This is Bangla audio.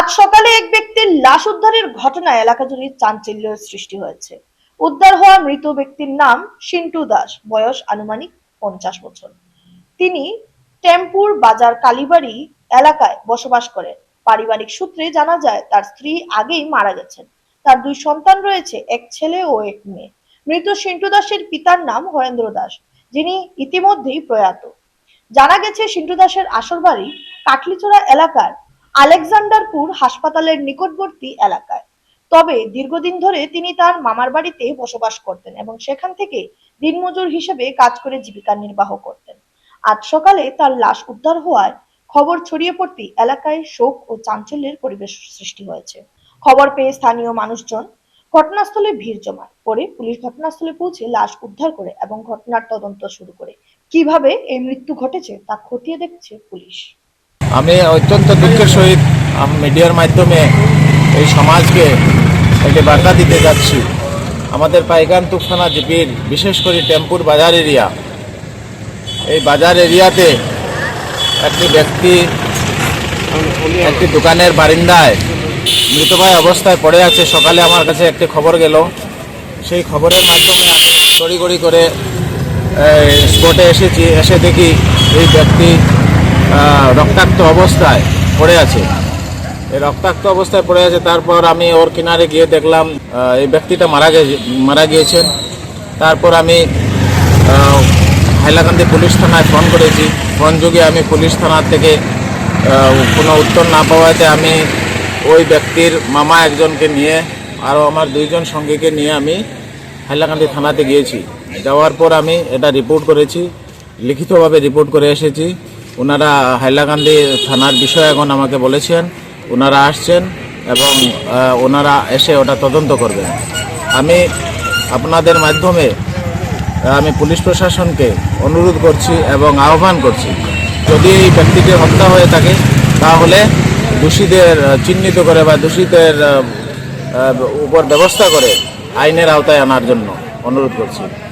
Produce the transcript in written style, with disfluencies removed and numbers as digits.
আজ সকালে এক ব্যক্তির লাশ উদ্ধারের ঘটনায় এলাকা জুড়ে চাঞ্চল্যের সৃষ্টি হয়েছে। উদ্ধার হওয়া মৃত ব্যক্তির নাম সিন্টু দাস, বয়স আনুমানিক 50 বছর। তিনি টেম্পুর বাজার কালীবাড়ি এলাকায় বসবাস করেন। পারিবারিক সূত্রে জানা যায় তার স্ত্রী আগেই মারা গেছেন। তার দুই সন্তান রয়েছে, এক ছেলে ও এক মেয়ে। মৃত সিন্টু দাসের পিতার নাম হরেন্দ্র দাস, যিনি ইতিমধ্যেই প্রয়াত। জানা গেছে সিন্টু দাসের আসল বাড়ি কাটলিচড়া এলাকার আলেকজান্ডারপুর হাসপাতালের নিকটবর্তী এলাকায়। তবে দীর্ঘদিন ধরে তিনি তার মামার বাড়িতে বসবাস করতেন এবং সেখান থেকে দিনমজুর হিসেবে কাজ করে জীবিকা নির্বাহ করতেন। আজ সকালে তার লাশ উদ্ধার হওয়ায় খবর ছড়িয়ে পড়তেই এলাকায় শোক ও চাঞ্চল্যের পরিবেশ সৃষ্টি হয়েছে। খবর পেয়ে স্থানীয় মানুষজন ঘটনাস্থলে ভিড় জমায়। পরে পুলিশ ঘটনাস্থলে পৌঁছে লাশ উদ্ধার করে এবং ঘটনার তদন্ত শুরু করে। কিভাবে এই মৃত্যু ঘটেছে তা খতিয়ে দেখছে পুলিশ। আমি অত্যন্ত দুঃখের সহিত মিডিয়ার মাধ্যমে এই সমাজকে একটি বার্তা দিতে যাচ্ছি। আমাদের পাইকানতুক থানা জিপির বিশেষ করে টেম্পুর বাজার এরিয়া, এই বাজার এরিয়াতে একটি ব্যক্তি একটি দোকানের বারিন্দায় মৃতপ্রায় অবস্থায় পড়ে আছে। সকালে আমার কাছে একটি খবর গেল, সেই খবরের মাধ্যমে আমি তড়িঘড়ি করে স্পটে এসেছি। এসে দেখি এই ব্যক্তি রক্তাক্ত অবস্থায় পড়ে আছে। এই রক্তাক্ত অবস্থায় পড়ে আছে। তারপর আমি ওর কিনারে গিয়ে দেখলাম এই ব্যক্তিটা মারা গিয়েছেন। তারপর আমি হাইলাকান্দি পুলিশ থানায় ফোন করেছি। ফোন যোগে আমি পুলিশ থানা থেকে কোনো উত্তর না পাওয়াতে আমি ওই ব্যক্তির মামা একজনকে নিয়ে আরও আমার দুইজন সঙ্গীকে নিয়ে আমি হাইলাকান্দি থানাতে গিয়েছি। যাওয়ার পর আমি এটা রিপোর্ট করেছি, লিখিতভাবে রিপোর্ট করে এসেছি। ওনারা হাইলাকান্দি থানার বিষয় এখন আমাকে বলেছেন, ওনারা আসছেন এবং ওনারা এসে ওটা তদন্ত করবেন। আমি আপনাদের মাধ্যমে আমি পুলিশ প্রশাসনকে অনুরোধ করছি এবং আহ্বান করছি, যদি এই ব্যক্তিটির হত্যা হয়ে থাকে তাহলে দোষীদের চিহ্নিত করে বা দোষীদের উপর ব্যবস্থা করে আইনের আওতায় আনার জন্য অনুরোধ করছি।